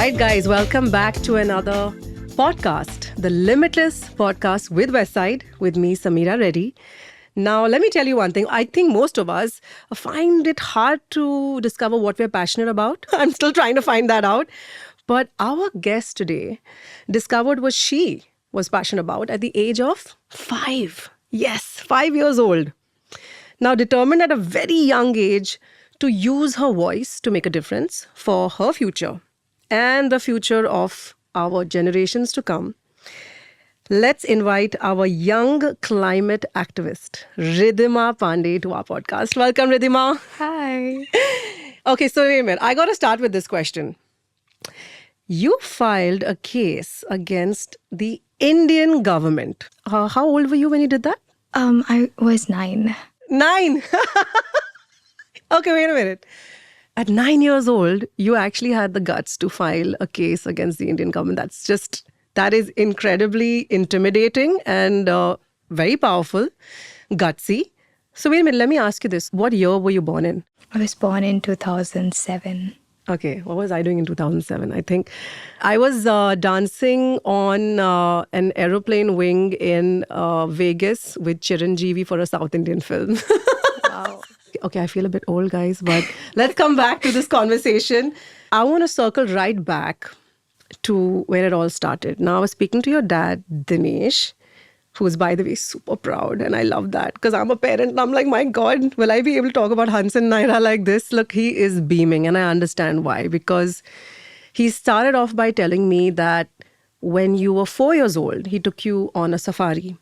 right, guys, welcome back to another podcast, the Limitless podcast with Westside, with me, Sameera Reddy. Now, let me tell you one thing. I think most of us find it hard to discover what we're passionate about. I'm still trying to find that out. But our guest today discovered what she was passionate about at the age of 5. Yes, 5 years old. Now, determined at a very young age to use her voice to make a difference for her future and the future of our generations to come. Let's invite our young climate activist, Ridhima Pandey, to our podcast. Welcome, Ridhima. Hi. Okay, so wait a minute. I got to start with this question. You filed a case against the Indian government. How old were you when you did that? I was 9. 9. Okay, wait a minute. At 9 years old, you actually had the guts to file a case against the Indian government. That is incredibly intimidating and very powerful, gutsy. So wait a minute, let me ask you this. What year were you born in? I was born in 2007. Okay, what was I doing in 2007? I think I was dancing on an aeroplane wing in Vegas with Chiranjeevi for a South Indian film. Wow. Okay, I feel a bit old, guys, but let's come back to this conversation. I want to circle right back to where it all started. Now, I was speaking to your dad, Dinesh, who's, by the way, super proud. And I love that because I'm a parent. And I'm like, my God, will I be able to talk about Hans and Naira like this? Look, he is beaming. And I understand why. Because he started off by telling me that when you were 4 years old, he took you on a safari.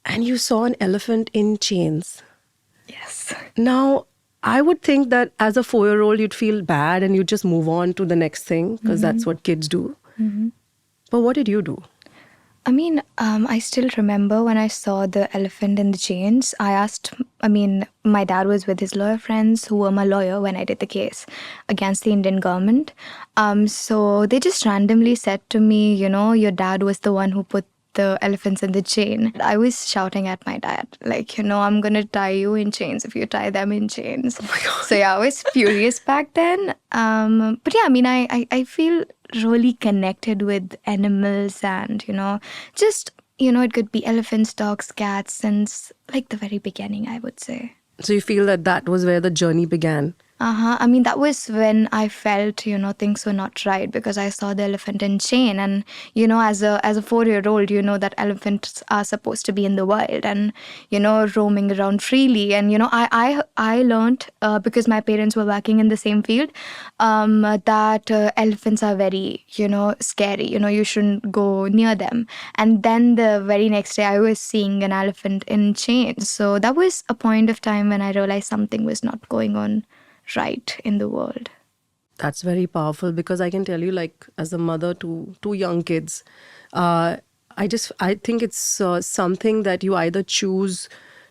And you saw an elephant in chains. Yes. Now, I would think that as a 4-year-old, you'd feel bad and you'd just move on to the next thing because that's what kids do. Mm-hmm. But what did you do? I still remember when I saw the elephant in the chains. My dad was with his lawyer friends who were my lawyer when I did the case against the Indian government. So they just randomly said to me, your dad was the one who put the elephants in the chain. I was shouting at my dad, I'm going to tie you in chains if you tie them in chains. Oh my God. So yeah, I was furious back then. But yeah, I feel really connected with animals and, it could be elephants, dogs, cats, since the very beginning, I would say. So you feel that was where the journey began? That was when I felt, things were not right because I saw the elephant in chain. And, as a 4-year-old, that elephants are supposed to be in the wild and, roaming around freely. And, I learned, because my parents were working in the same field, that elephants are very, scary. You shouldn't go near them. And then the very next day, I was seeing an elephant in chains. So that was a point of time when I realized something was not going on right in the world. That's very powerful because I can tell you, as a mother to 2 young kids, I think it's something that you either choose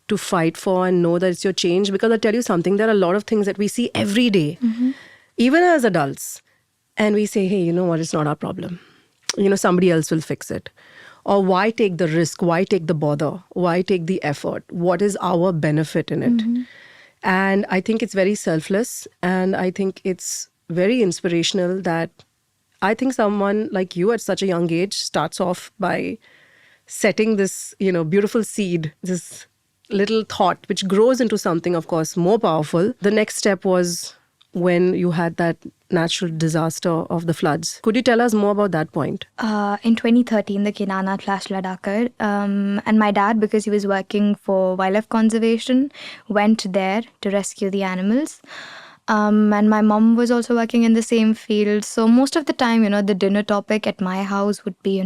to fight for and know that it's your change. Because I'll tell you something, there are a lot of things that we see every day, even as adults, and we say, hey, you know what, it's not our problem. Somebody else will fix it. Or why take the risk? Why take the bother? Why take the effort? What is our benefit in it? And I think it's very selfless, and I think it's very inspirational that I think someone like you at such a young age starts off by setting this, beautiful seed, this little thought, which grows into something, of course, more powerful. The next step was when you had that natural disaster of the floods. Could you tell us more about that point? In 2013, the Kedarnath flash flood occurred. And my dad, because he was working for wildlife conservation, went there to rescue the animals. And my mom was also working in the same field. So most of the time, the dinner topic at my house would be,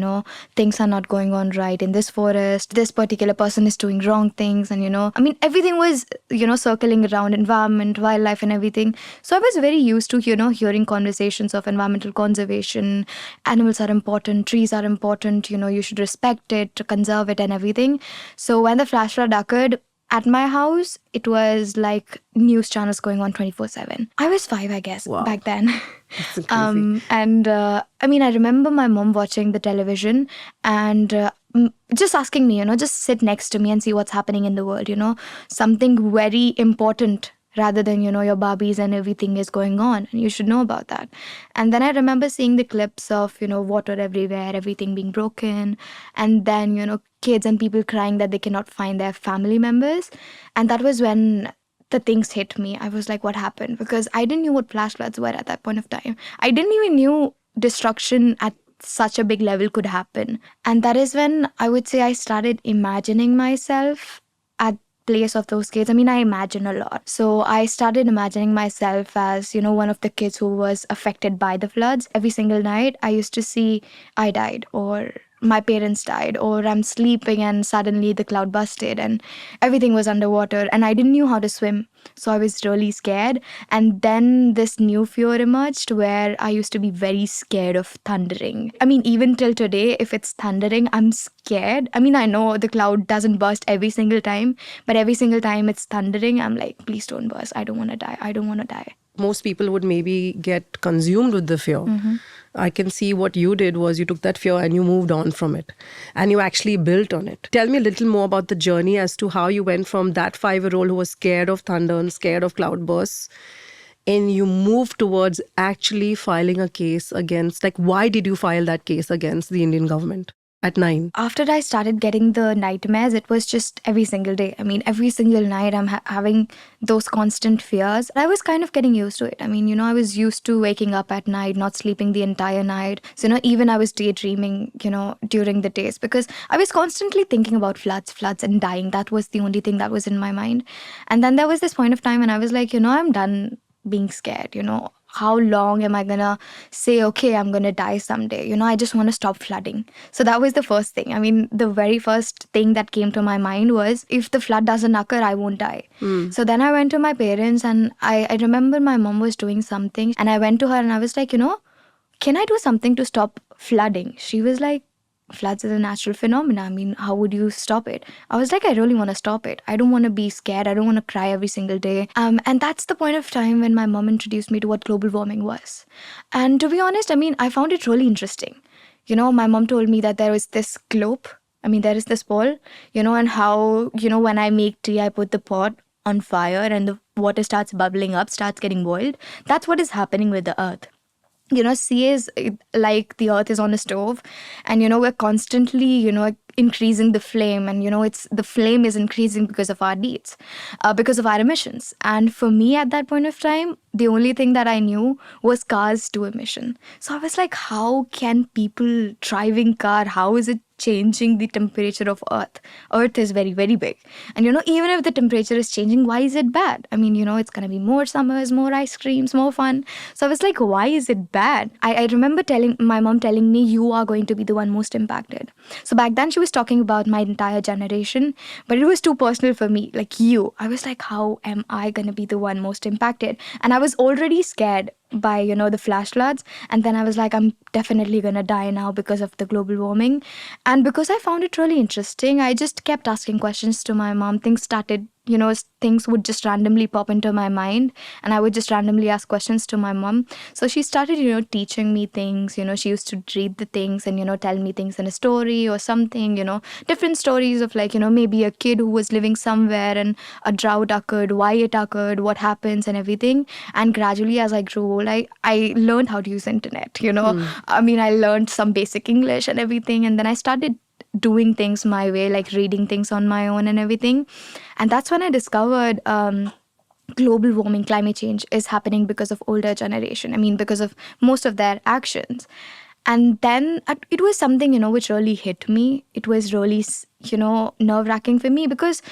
things are not going on right in this forest. This particular person is doing wrong things. And, everything was, circling around environment, wildlife and everything. So I was very used to, hearing conversations of environmental conservation. Animals are important. Trees are important. You should respect it, conserve it and everything. So when the flash flood occurred, at my house, it was like news channels going on 24/7. I was 5, I guess, back then. That's crazy. I remember my mom watching the television and just asking me, just sit next to me and see what's happening in the world, Something very important rather than, your Barbies and everything is going on, and you should know about that. And then I remember seeing the clips of, water everywhere, everything being broken, and then, kids and people crying that they cannot find their family members. And that was when the things hit me. I was like, what happened? Because I didn't know what flash floods were at that point of time. I didn't even knew destruction at such a big level could happen. And that is when I would say I started imagining myself at place of those kids. I mean, I imagine a lot. So I started imagining myself as, one of the kids who was affected by the floods. Every single night I used to see I died, or my parents died, or I'm sleeping and suddenly the cloud busted and everything was underwater and I didn't know how to swim. So I was really scared. And then this new fear emerged where I used to be very scared of thundering. I mean, even till today, if it's thundering, I'm scared. I mean, I know the cloud doesn't burst every single time, but every single time it's thundering, I'm like, please don't burst. I don't want to die. I don't want to die. Most people would maybe get consumed with the fear. I can see what you did was you took that fear and you moved on from it and you actually built on it. Tell me a little more about the journey as to how you went from that 5-year-old who was scared of thunder and scared of cloudbursts, and you moved towards actually filing a case against, like, why did you file that case against the Indian government at 9? After I started getting the nightmares, it was just every single day. I mean, every single night I'm having those constant fears. I was kind of getting used to it. I mean, I was used to waking up at night, not sleeping the entire night. So, even I was daydreaming, during the days because I was constantly thinking about floods and dying. That was the only thing that was in my mind. And then there was this point of time when I was like, I'm done being scared. How long am I gonna say, okay, I'm gonna die someday? I just want to stop flooding. So that was the first thing. I mean, the very first thing that came to my mind was, if the flood doesn't occur, I won't die. So then I went to my parents and I remember my mom was doing something and I went to her and I was like, can I do something to stop flooding? She was like, floods is a natural phenomenon. I mean, how would you stop it? I was like, I really want to stop it. I don't want to be scared. I don't want to cry every single day. And that's the point of time when my mom introduced me to what global warming was. And to be honest, I mean, I found it really interesting. My mom told me that there is this globe. I mean, there is this ball, and how, when I make tea, I put the pot on fire and the water starts bubbling up, starts getting boiled. That's what is happening with the earth. Sea is like the earth is on a stove, and we're constantly increasing the flame, and it's the flame is increasing because of our deeds, because of our emissions. And for me at that point of time, the only thing that I knew was cars to emission. So I was like, how can people driving car, how is it changing the temperature of earth is very, very big. And even if the temperature is changing, why is it bad? I mean, it's going to be more summers, more ice creams, more fun. So I was like, why is it bad? I remember my mom telling me, you are going to be the one most impacted. So back then she was talking about my entire generation, but it was too personal for me. Like, I was like, how am I going to be the one most impacted? And I was already scared by the flash floods, and then I was like, I'm definitely gonna die now because of the global warming. And because I found it really interesting, I just kept asking questions to my mom. Things would just randomly pop into my mind, and I would just randomly ask questions to my mom. So she started teaching me things. She used to read the things and tell me things in a story or something, different stories of, like, maybe a kid who was living somewhere and a drought occurred, why it occurred, what happens and everything. And gradually as I grew old, I learned how to use internet. I mean, I learned some basic English and everything, and then I started doing things my way, like reading things on my own and everything. And that's when I discovered global warming, climate change is happening because of older generation. I mean, because of most of their actions. And then it was something, which really hit me. It was really, nerve-wracking for me, because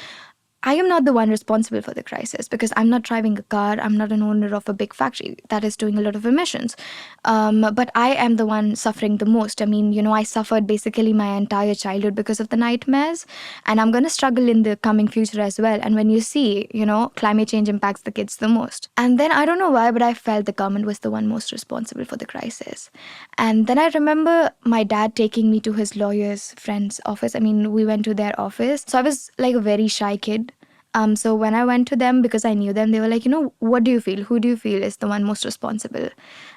I am not the one responsible for the crisis, because I'm not driving a car. I'm not an owner of a big factory that is doing a lot of emissions. But I am the one suffering the most. I mean, I suffered basically my entire childhood because of the nightmares, and I'm going to struggle in the coming future as well. And when you see, climate change impacts the kids the most. And then I don't know why, but I felt the government was the one most responsible for the crisis. And then I remember my dad taking me to his lawyer's friend's office. I mean, we went to their office. So I was like a very shy kid. So when I went to them, because I knew them, they were like, what do you feel? Who do you feel is the one most responsible?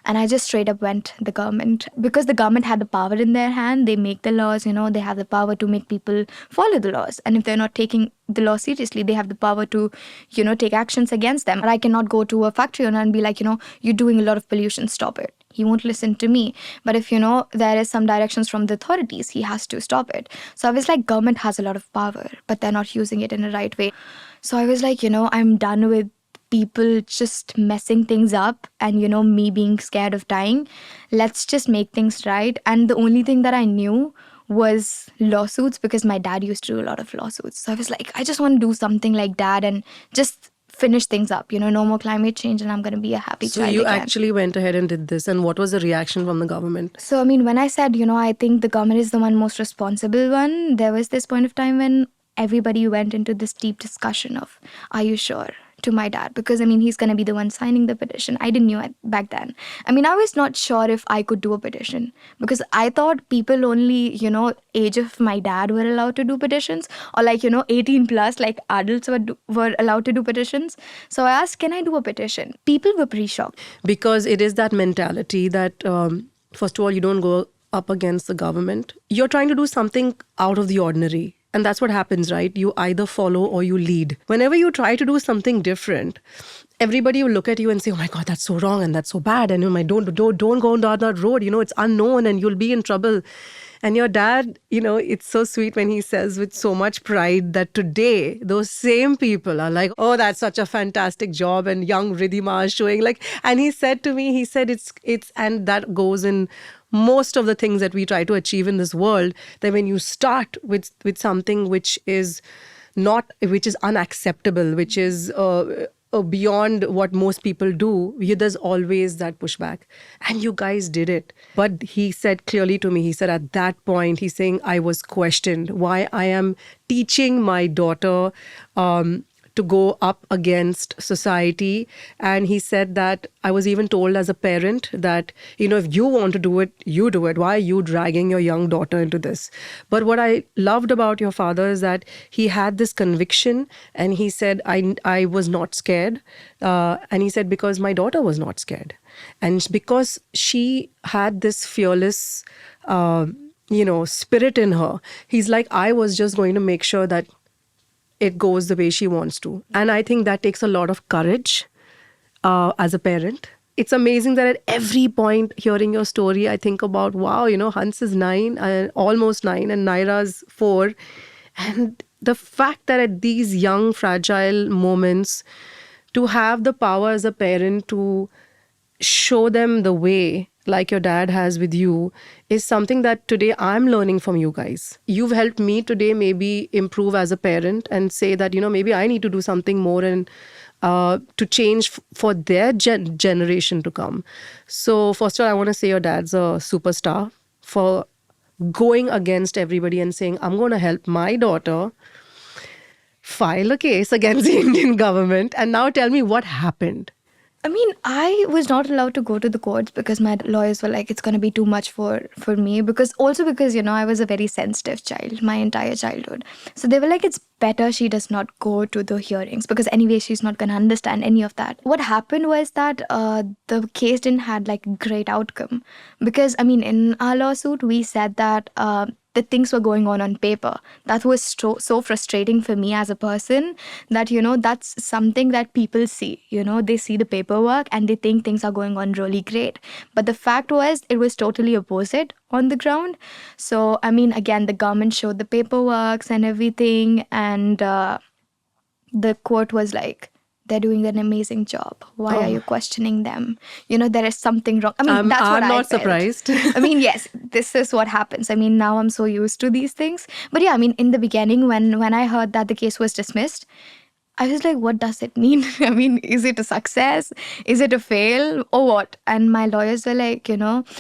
And I just straight up went the government, because the government had the power in their hand. They make the laws, they have the power to make people follow the laws. And if they're not taking the law seriously, they have the power to, take actions against them. I cannot go to a factory owner and be like, you're doing a lot of pollution, stop it. He won't listen to me. But if, there is some directions from the authorities, he has to stop it. So I was like, government has a lot of power, but they're not using it in the right way. So I was like, I'm done with people just messing things up and, me being scared of dying. Let's just make things right. And the only thing that I knew was lawsuits, because my dad used to do a lot of lawsuits. So I was like, I just want to do something like dad and just finish things up, no more climate change, and I'm going to be a happy child So you again. actually went ahead and did this, and what was the reaction from the government? So, when I said, I think the government is the one most responsible one, there was this point of time when everybody went into this deep discussion of, are you sure? To my dad, because he's going to be the one signing the petition. I didn't know it back then. I was not sure if I could do a petition, because I thought people only, age of my dad were allowed to do petitions, or 18 plus, like adults were allowed to do petitions. So I asked, can I do a petition? People were pretty shocked. Because it is that mentality that, first of all, you don't go up against the government. You're trying to do something out of the ordinary. And that's what happens, right? You either follow or you lead. Whenever you try to do something different, everybody will look at you and say, oh my God, that's so wrong and that's so bad. And don't go down that road. It's unknown and you'll be in trouble. And your dad, it's so sweet when he says with so much pride that today, those same people are like, oh, that's such a fantastic job. And young Ridhima is showing and he said to me, it's, and that goes in most of the things that we try to achieve in this world, that when you start with something which is unacceptable, which is beyond what most people do, there's always that pushback. And you guys did it. But he said clearly to me, he said at that point, he's saying, I was questioned why I am teaching my daughter to go up against society. And he said that I was even told as a parent that, if you want to do it, you do it. Why are you dragging your young daughter into this? But what I loved about your father is that he had this conviction, and he said, I was not scared. And he said, because my daughter was not scared. And because she had this fearless, spirit in her, he's like, I was just going to make sure that it goes the way she wants to. And I think that takes a lot of courage as a parent. It's amazing that at every point hearing your story, I think about, wow, Hans is 9, almost 9, and Naira's 4. And the fact that at these young, fragile moments, to have the power as a parent to show them the way, like your dad has with you, is something that today I'm learning from you guys. You've helped me today maybe improve as a parent and say that, maybe I need to do something more and to change for their generation to come. So first of all, I want to say your dad's a superstar for going against everybody and saying, I'm going to help my daughter file a case against the Indian government. And now tell me what happened. I was not allowed to go to the courts because my lawyers were like, it's going to be too much for me. Because I was a very sensitive child, my entire childhood. So they were like, it's better she does not go to the hearings, because anyway, she's not going to understand any of that. What happened was that the case didn't had great outcome. Because, in our lawsuit, we said that the things were going on paper. That was so frustrating for me as a person that, that's something that people see. They see the paperwork and they think things are going on really great. But the fact was, it was totally opposite on the ground. So, again, the government showed the paperwork and everything, and the court was like, they're doing an amazing job. Why are you questioning them? There is something wrong. That's what I'm I not felt. surprised. Yes, this is what happens. Now I'm so used to these things. But yeah, in the beginning, when I heard that the case was dismissed, I was like, what does it mean? Is it a success? Is it a fail? Or what? And my lawyers were like,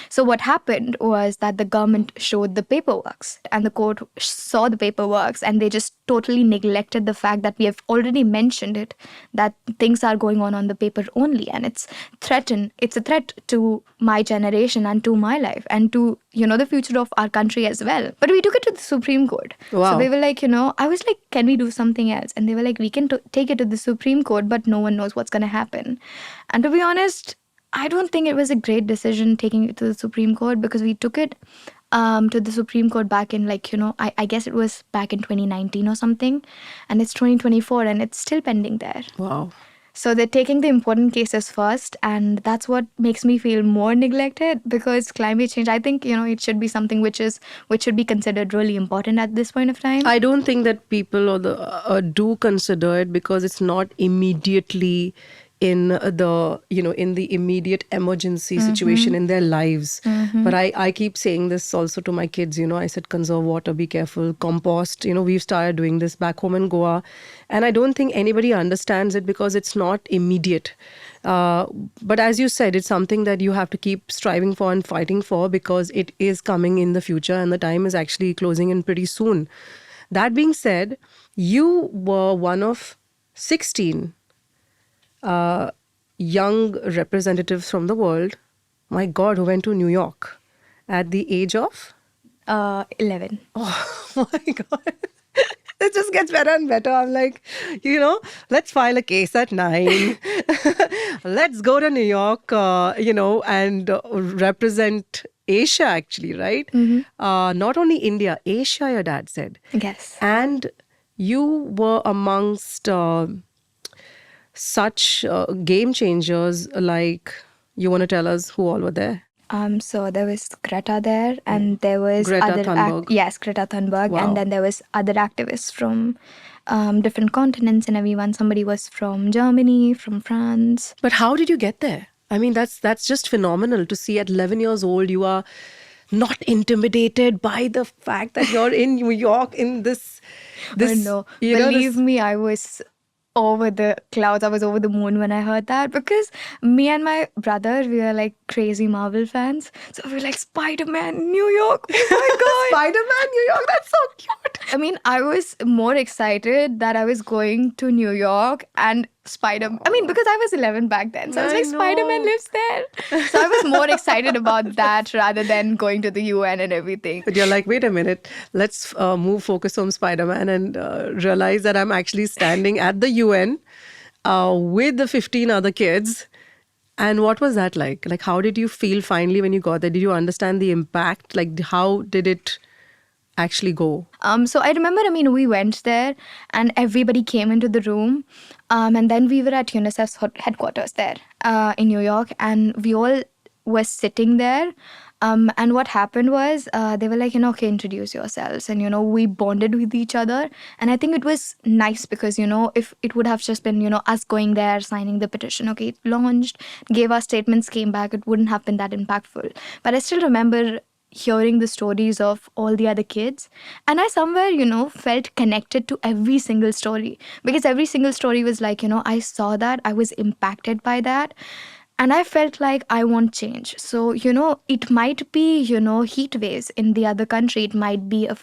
So what happened was that the government showed the paperwork, and the court saw the paperwork, and they just totally neglected the fact that we have already mentioned it, that things are going on the paper only. And it's a threat to my generation and to my life and to, the future of our country as well. But we took it to the Supreme Court. Wow. So they were like, I was like, can we do something else? And they were like, we can take it to the Supreme Court, but no one knows what's going to happen. And to be honest, I don't think it was a great decision taking it to the Supreme Court, because we took it to the Supreme Court back in, like, I guess it was back in 2019 or something. And it's 2024 and it's still pending there. Wow. So they're taking the important cases first, and that's what makes me feel more neglected, because climate change, I think, it should be something which should be considered really important at this point of time. I don't think that people or do consider it, because it's not immediately in the immediate emergency situation in their lives. But I keep saying this also to my kids. I said, conserve water, be careful, compost. We've started doing this back home in Goa, and I don't think anybody understands it because it's not immediate. But as you said, it's something that you have to keep striving for and fighting for, because it is coming in the future and the time is actually closing in pretty soon. That being said, you were one of 16 young representatives from the world, my God, who went to New York at the age of 11. Oh my God. It just gets better and better. I'm like, let's file a case at 9. Let's go to New York, and represent Asia, actually, right? Not only India, Asia, your dad said. Yes. And you were amongst such game changers. Like, you want to tell us who all were there? So there was Greta there, and there was Greta Thunberg. Yes, Greta Thunberg. Wow. And then there was other activists from different continents and everyone. Somebody was from Germany, from France. But how did you get there? I mean, that's just phenomenal to see. At 11 years old, you are not intimidated by the fact that you're in New York in this. No, believe me, I was over the clouds. I was over the moon when I heard that, because me and my brother, we are like crazy Marvel fans. So we were like, Spider-Man, New York, oh my God. Spider-Man, New York, that's so cute. I mean, I was more excited that I was going to New York and because I was 11 back then. So I was like, Spider-Man lives there. So I was more excited about that rather than going to the UN and everything. But you're like, wait a minute, let's move focus from Spider-Man and realize that I'm actually standing at the UN with the 15 other kids. And what was that like? Like, how did you feel finally when you got there? Did you understand the impact? Like, how did it actually go? So I remember, we went there and everybody came into the room. And then we were at UNICEF's headquarters there in New York, and we all were sitting there. And what happened was they were like, okay, introduce yourselves. And, we bonded with each other. And I think it was nice because, if it would have just been, us going there, signing the petition, okay, it launched, gave our statements, came back, it wouldn't have been that impactful. But I still remember hearing the stories of all the other kids, and I somewhere felt connected to every single story, because every single story was like, I saw that, I was impacted by that, and I felt like I want change. So it might be heat waves in the other country, it might be a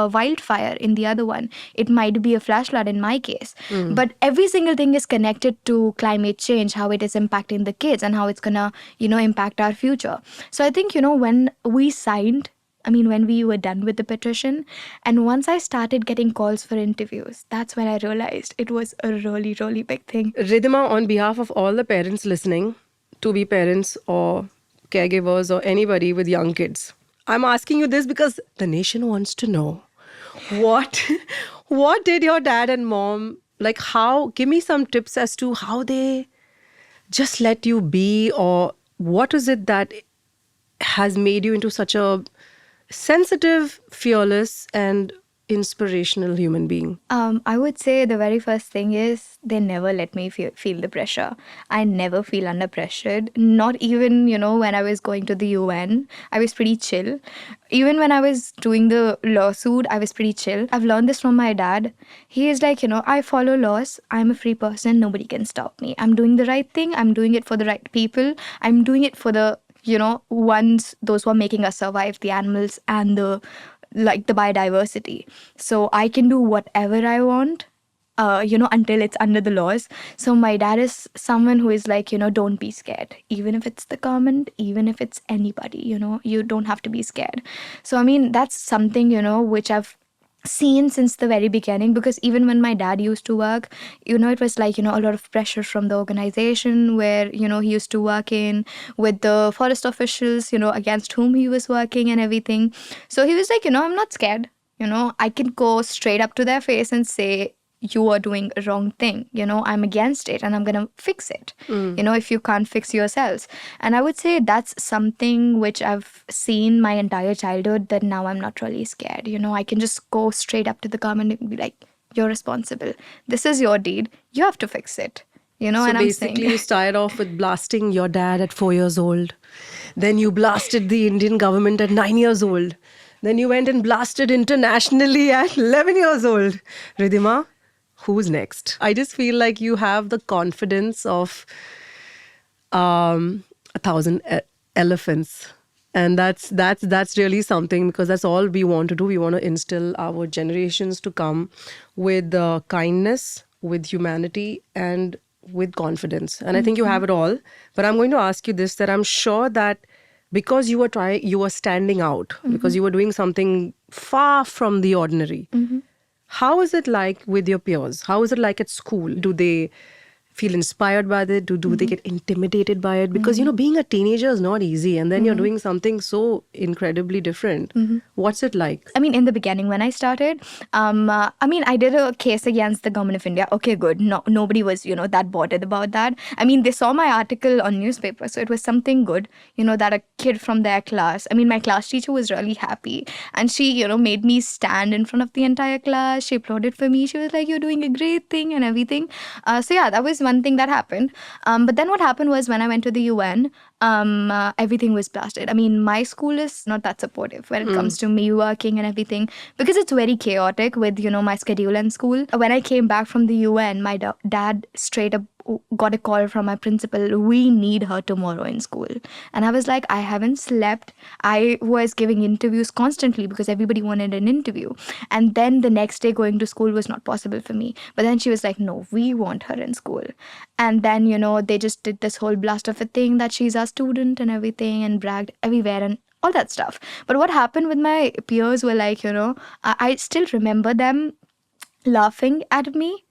wildfire in the other one, it might be a flash flood in my case, but every single thing is connected to climate change, how it is impacting the kids and how it's gonna impact our future. So I think when we signed, when we were done with the petition, and once I started getting calls for interviews, that's when I realized it was a really, really big thing. Ridhima, on behalf of all the parents listening, to be parents or caregivers or anybody with young kids, I'm asking you this because the nation wants to know. What did your dad and mom, like, give me some tips as to how they just let you be, or what is it that has made you into such a sensitive, fearless, and inspirational human being? I would say the very first thing is they never let me feel the pressure. I never feel under pressured. Not even, when I was going to the UN, I was pretty chill. Even when I was doing the lawsuit, I was pretty chill. I've learned this from my dad. He is like, I follow laws. I'm a free person. Nobody can stop me. I'm doing the right thing. I'm doing it for the right people. I'm doing it for the those who are making us survive, the animals and the biodiversity. So I can do whatever I want, until it's under the laws. So my dad is someone who is like, don't be scared. Even if it's the government, even if it's anybody, you don't have to be scared. So, that's something, which I've seen since the very beginning, because even when my dad used to work, it was like, a lot of pressure from the organization where, he used to work in, with the forest officials, against whom he was working and everything. So he was like, I'm not scared. I can go straight up to their face and say, you are doing a wrong thing. I'm against it and I'm going to fix it. If you can't fix yourselves. And I would say that's something which I've seen my entire childhood, that now I'm not really scared. I can just go straight up to the government and be like, you're responsible. This is your deed. You have to fix it. So and I'm basically, saying, you started off with blasting your dad at 4 years old. Then you blasted the Indian government at 9 years old. Then you went and blasted internationally at 11 years old. Ridhima, who's next? I just feel like you have the confidence of 1,000 elephants. And that's really something, because that's all we want to do. We want to instill our generations to come with kindness, with humanity, and with confidence. And I think you have it all. But I'm going to ask you this, that I'm sure that because you were standing out, because you were doing something far from the ordinary. How is it like with your peers? How is it like at school? Do they feel inspired by it? Do they get intimidated by it? Because, being a teenager is not easy. And then you're doing something so incredibly different. What's it like? I mean, in the beginning when I started, I did a case against the government of India. Okay, good. No, nobody was, that bothered about that. I mean, they saw my article on newspaper, so it was something good, that a kid from their class, my class teacher was really happy. And she, made me stand in front of the entire class. She applauded for me. She was like, you're doing a great thing and everything. So yeah, that was one thing that happened. But then what happened was, when I went to the UN, everything was blasted. I mean, my school is not that supportive when it comes to me working and everything, because it's very chaotic with, my schedule and school. When I came back from the UN, my dad straight up got a call from my principal, we need her tomorrow in school. And I was like, I haven't slept. I was giving interviews constantly because everybody wanted an interview. And then the next day going to school was not possible for me. But then she was like, no, we want her in school. And then, they just did this whole blast of a thing that she's our student and everything, and bragged everywhere and all that stuff. But what happened with my peers were like, I still remember them laughing at me.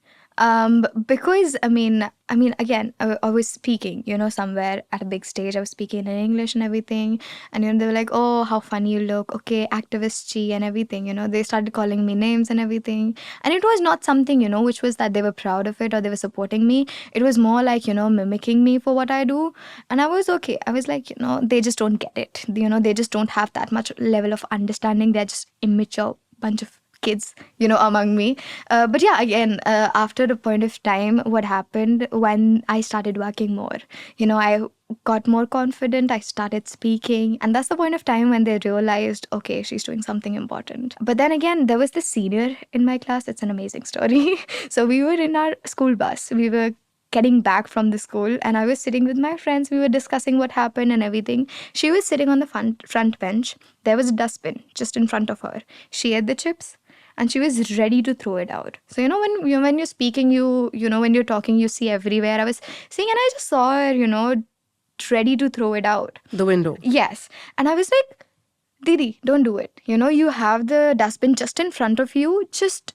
Because again, I was speaking, somewhere at a big stage. I was speaking in English and everything, and they were like, oh, how funny you look, okay, activist chi and everything. They started calling me names and everything, and it was not something, which was that they were proud of it or they were supporting me. It was more like, mimicking me for what I do. And I was okay. I was like, they just don't get it. They just don't have that much level of understanding. They're just immature bunch of kids, among me. But yeah, again, after a point of time, what happened when I started working more, I got more confident. I started speaking, and that's the point of time when they realized, okay, she's doing something important. But then again, there was this senior in my class. It's an amazing story. So we were in our school bus. We were getting back from the school, and I was sitting with my friends. We were discussing what happened and everything. She was sitting on the front bench. There was a dustbin just in front of her. She ate the chips and she was ready to throw it out. So, when you're speaking, when you're talking, you see everywhere. I was seeing, and I just saw her, ready to throw it out. The window. Yes. And I was like, Didi, don't do it. You have the dustbin just in front of you. Just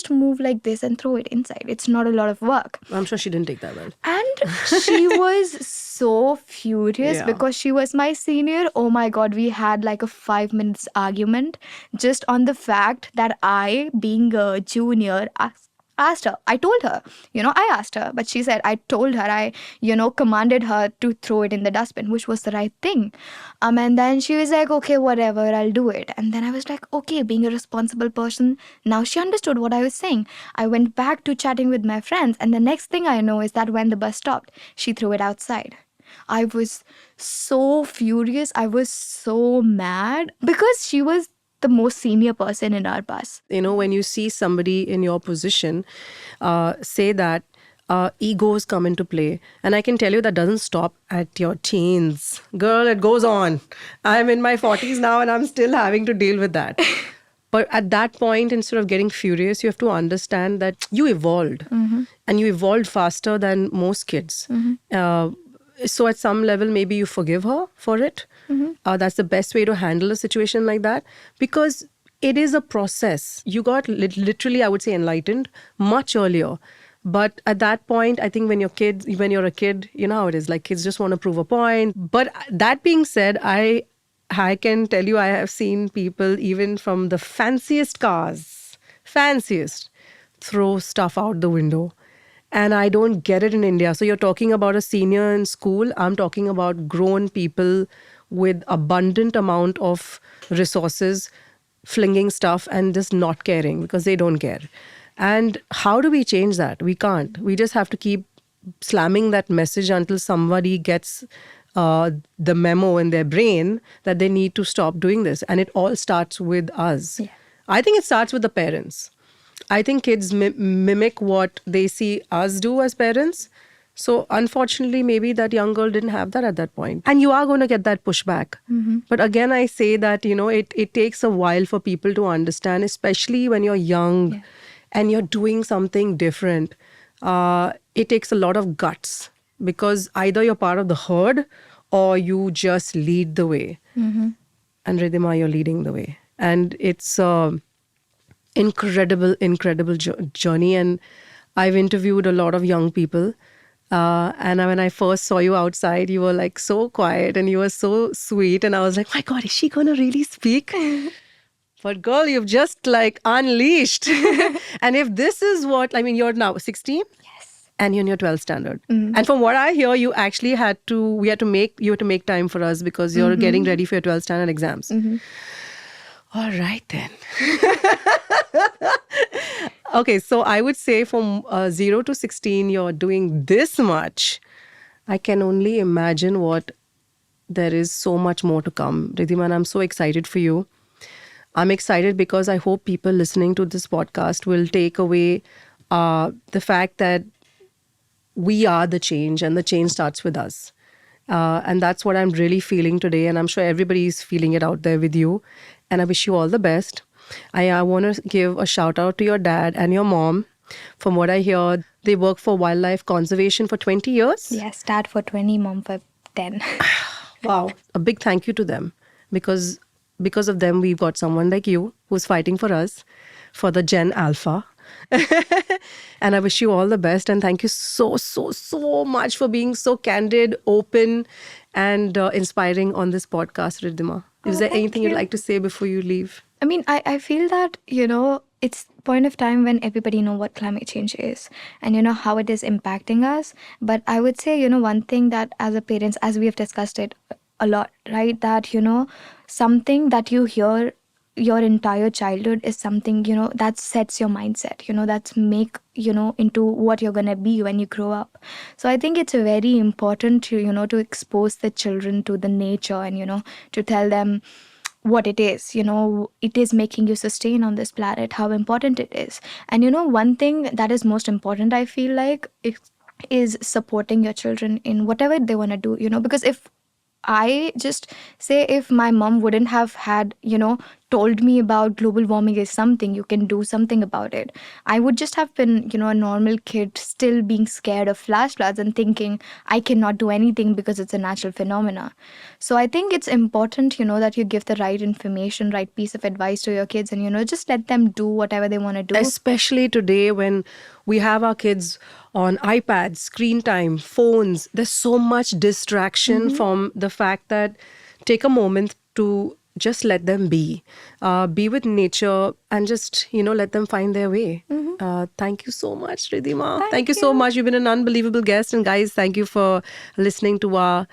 move like this and throw it inside. It's not a lot of work. I'm sure she didn't take that well. And she was so furious because she was my senior. Oh my God, we had like a 5 minutes argument just on the fact that I, being a junior, asked her. I told her, I asked her, but she said, I told her, I, commanded her to throw it in the dustbin, which was the right thing. And then she was like, okay, whatever, I'll do it. And then I was like, okay, being a responsible person, now she understood what I was saying. I went back to chatting with my friends. And the next thing I know is that when the bus stopped, she threw it outside. I was so furious. I was so mad because she was the most senior person in our bus. When you see somebody in your position say that, egos come into play. And I can tell you that doesn't stop at your teens. Girl, it goes on. I'm in my 40s now and I'm still having to deal with that. But at that point, instead of getting furious, you have to understand that you evolved. And you evolved faster than most kids. So at some level, maybe you forgive her for it. That's the best way to handle a situation like that. Because it is a process. You got literally, I would say, enlightened much earlier. But at that point, I think when you're a kid, you know how it is. Like kids just want to prove a point. But that being said, I can tell you, I have seen people even from the fanciest cars, throw stuff out the window. And I don't get it in India. So you're talking about a senior in school. I'm talking about grown people with abundant amount of resources, flinging stuff and just not caring because they don't care. And how do we change that? We can't. We just have to keep slamming that message until somebody gets the memo in their brain that they need to stop doing this. And it all starts with us. Yeah. I think it starts with the parents. I think kids mimic what they see us do as parents. So unfortunately, maybe that young girl didn't have that at that point. And you are going to get that pushback. But again, I say that, it takes a while for people to understand, especially when you're young and you're doing something different. It takes a lot of guts because either you're part of the herd or you just lead the way. And Ridhima, you're leading the way. And it's incredible journey. And I've interviewed a lot of young people. And when I first saw you outside, you were like so quiet and you were so sweet. And I was like, my God, is she going to really speak? But girl, you've just like unleashed. And if this is what, you're now 16? Yes. And you're in your 12th standard. And from what I hear, you actually had to make time for us because you're getting ready for your 12th standard exams. All right then. Okay, so I would say from 0 to 16, you're doing this much. I can only imagine what there is so much more to come. Ridhima, and I'm so excited for you. I'm excited because I hope people listening to this podcast will take away the fact that we are the change and the change starts with us. And that's what I'm really feeling today. And I'm sure everybody's feeling it out there with you. And I wish you all the best. I want to give a shout out to your dad and your mom. From what I hear, they work for wildlife conservation for 20 years. Yes, dad for 20, mom for 10. Wow. A big thank you to them because of them, we've got someone like you who's fighting for us, for the Gen Alpha. And I wish you all the best. And thank you so much for being so candid, open, and inspiring on this podcast, Ridhima. Is there anything you'd like to say before you leave? I feel that, it's point of time when everybody know what climate change is and, how it is impacting us. But I would say, one thing that as a parents, as we have discussed it a lot, right, that, something that you hear your entire childhood is something, that sets your mindset, that's make, into what you're going to be when you grow up. So I think it's very important to, to expose the children to the nature and, to tell them what it is, it is making you sustain on this planet, how important it is. And, one thing that is most important, I feel like, is supporting your children in whatever they want to do, because if I just say if my mom wouldn't have had, told me about global warming is something, you can do something about it, I would just have been, a normal kid still being scared of flash floods and thinking I cannot do anything because it's a natural phenomena. So I think it's important, that you give the right information, right piece of advice to your kids and, just let them do whatever they want to do. Especially today when we have our kids on iPads, screen time, phones. There's so much distraction from the fact that take a moment to just let them be with nature and just, let them find their way. Thank you so much, Ridhima. Thank you so much. You've been an unbelievable guest. And guys, thank you for listening to our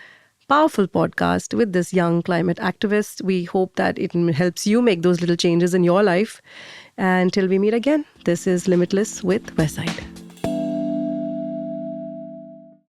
powerful podcast with this young climate activist. We hope that it helps you make those little changes in your life. And till we meet again, this is Limitless with Westside.